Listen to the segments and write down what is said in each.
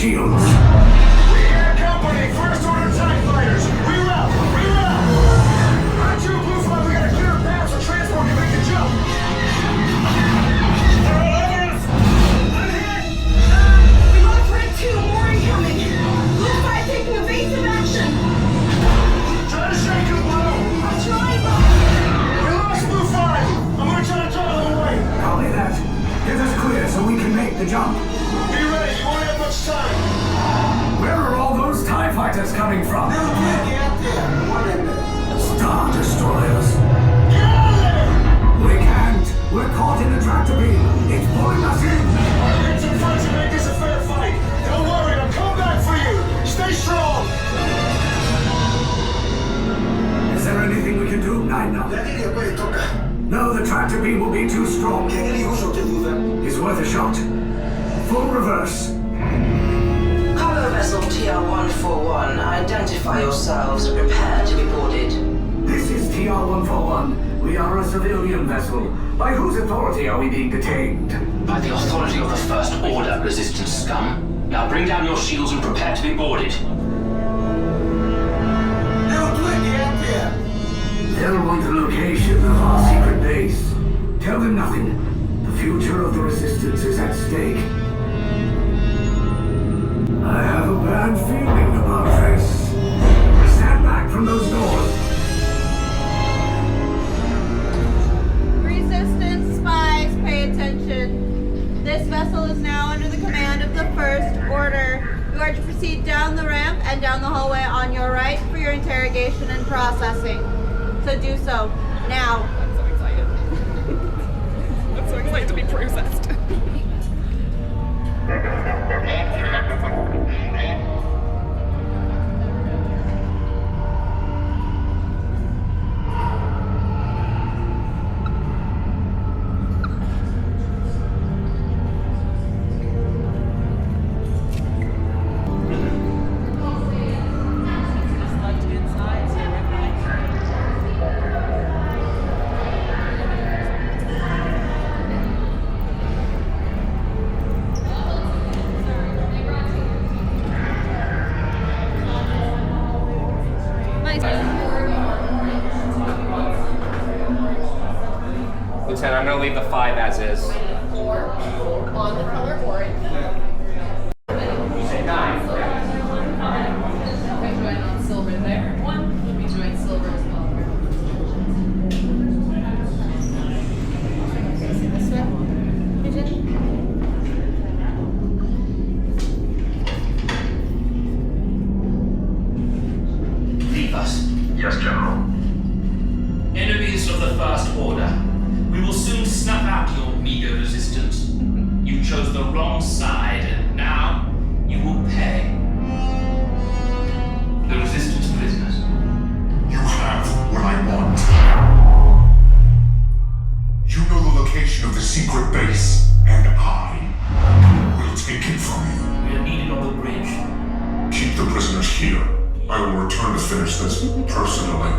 shields. We got company! First order TIE fighters! Reroute! Reroute! Round 2, Blue Flag, we got a clear path so transport can make the jump! They're all over us! I'm hit! We lost Red 2, more incoming! Blue 5 taking evasive action! Try to shake him, Blue! I'm trying, Bob! We lost Blue 5! I'm gonna try to toggle him away! Copy that. Get us clear so we can make the jump. Be ready, you won't have much time! Where are all those TIE fighters coming from? They'll get there! One in there! Star Destroyers. Get out of there! We can't. We're caught in a tractor beam. It's pulling us in. I'll get some friends and make this a fair fight! Don't worry, I'll come back for you! Stay strong! Is there anything we can do, Nine? No, the tractor beam will be too strong. It's worth a shot. Full reverse. Cargo vessel TR-141, identify yourselves and prepare to be boarded. This is TR-141. We are a civilian vessel. By whose authority are we being detained? By the authority of the First Order, Resistance scum. Now bring down your shields and prepare to be boarded. They'll want the location of our secret base. Tell them nothing. The future of the Resistance is at stake. I have a bad feeling about this. Stand back from those doors. Resistance spies, pay attention. This vessel is now under the command of the First Order. You are to proceed down the ramp and down the hallway on your right for your interrogation and processing. So do so, now. I'm so excited. I'm so excited to be processed. Lieutenant, I'm gonna leave the 5 as is. Or on the color orange. You say 9. We join on silver there. 1. We join silver as well. Okay, see this way? Pigeon? Leave us. Yes, General. Enemies of the First Order. We will soon snuff out your meager resistance. You chose the wrong side, and now you will pay. The Resistance prisoners. You have what I want. You know the location of the secret base, and I will take it from you. We are needed on the bridge. Keep the prisoners here. I will return to finish this personally.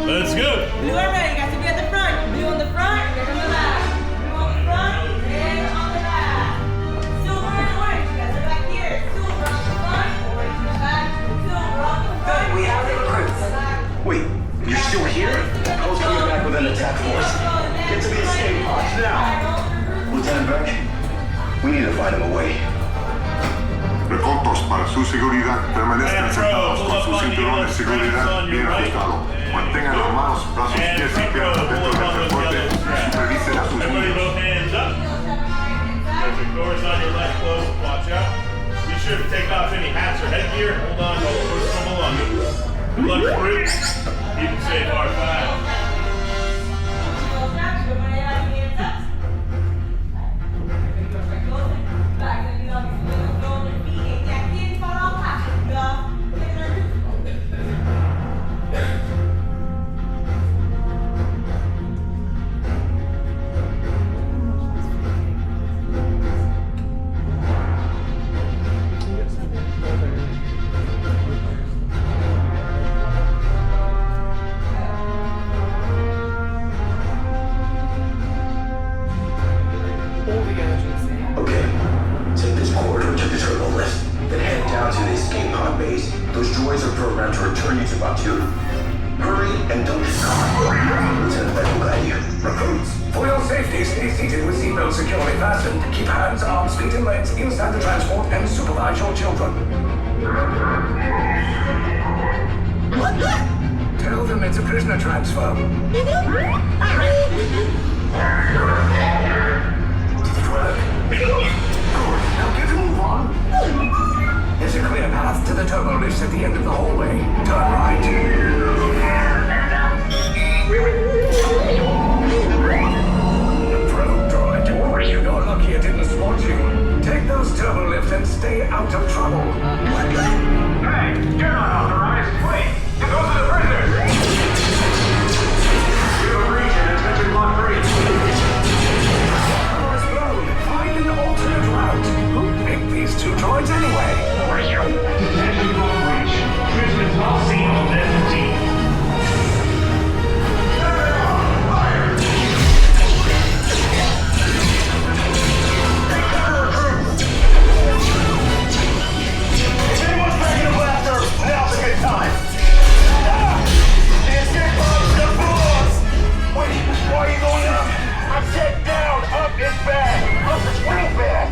Let's go! Blue are ready, guys. To be at the front. Blue on the front, red on the back. Blue on the front, red on the back. Silver and orange, you guys are back here. Silver on the front, orange on the back. Silver on the front. Good, we have the recruits. Wait, you're still here? I was coming back with an attack force. Get to the escape pods now. Lieutenant Beck, we need to find him a way. Recortos para su seguridad. Permanezcan sentados con su cinturón de seguridad bien ajustado. Mantengan las manos, brazos, pies y piernas dentro del transporte y supervisen a sus Everybody niños. both hands up. There's a course on your left close. Watch out. Be sure sure to take off any hats or headgear. Hold on to all personal belongings. Good luck, crew. Keep it safe, R5. Okay, take this corridor to the turbo lift, then head down to the escape pod base. Those droids are programmed to return you to Batu. Hurry and don't get caught. Lieutenant Beck will guide you. Recruits, for your safety, stay seated with seatbelts securely fastened. Keep hands, arms, feet, and legs inside the transport and supervise your children. Tell them it's a prisoner transfer. Did it work? Good. Now get a move on. There's a clear path to the turbo lifts at the end of the hallway. Turn right. Probe droid. You're lucky it didn't spot you. Take those turbo lifts and stay out of trouble. Hey, you're not authorized. Wait, those are the prisoners. You have a breach in Detention Block 3. Find an alternate route. Who picked these two droids anyway? Detention Block breach. Prisoners not seen on their team. Fire! Take cover, recruit! If anyone's packing a blaster, now's a good time. The escape pod's gonna pull us! Wait, why are you going up? I said down, up is bad. Up is real bad.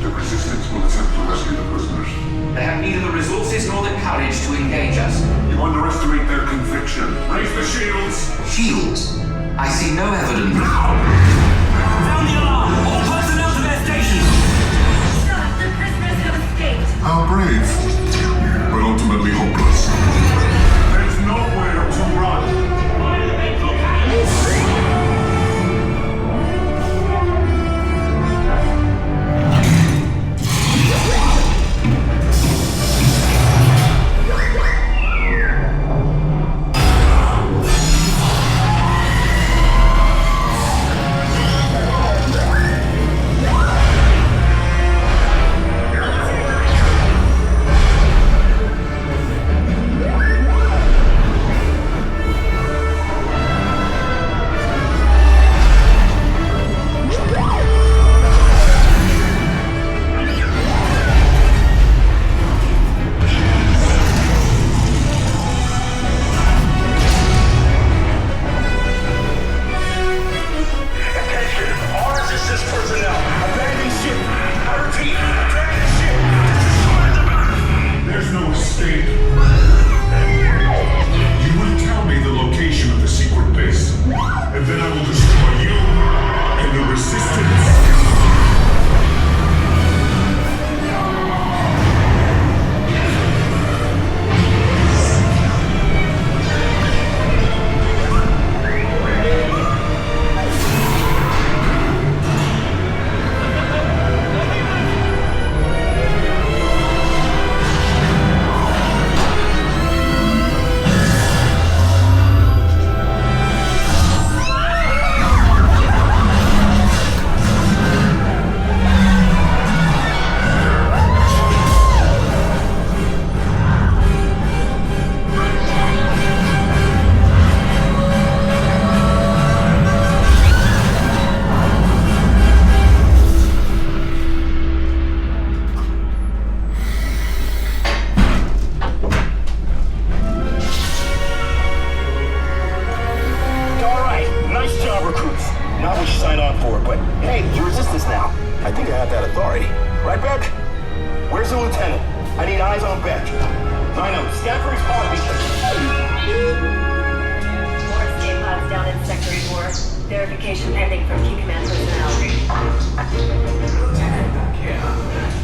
The resistance will attempt to rescue the prisoners. They have neither the resources nor the courage to engage us. You underestimate their conviction. Raise the shields! Shields? I see no evidence. Sound the alarm! All personnel to their stations! Stop! The prisoners have escaped. How brave, but ultimately hopeless. There's nowhere to run. Scan for his pod beacon. More escape pods down in Sector 4. Verification pending from Key Command personnel. Lieutenant back here.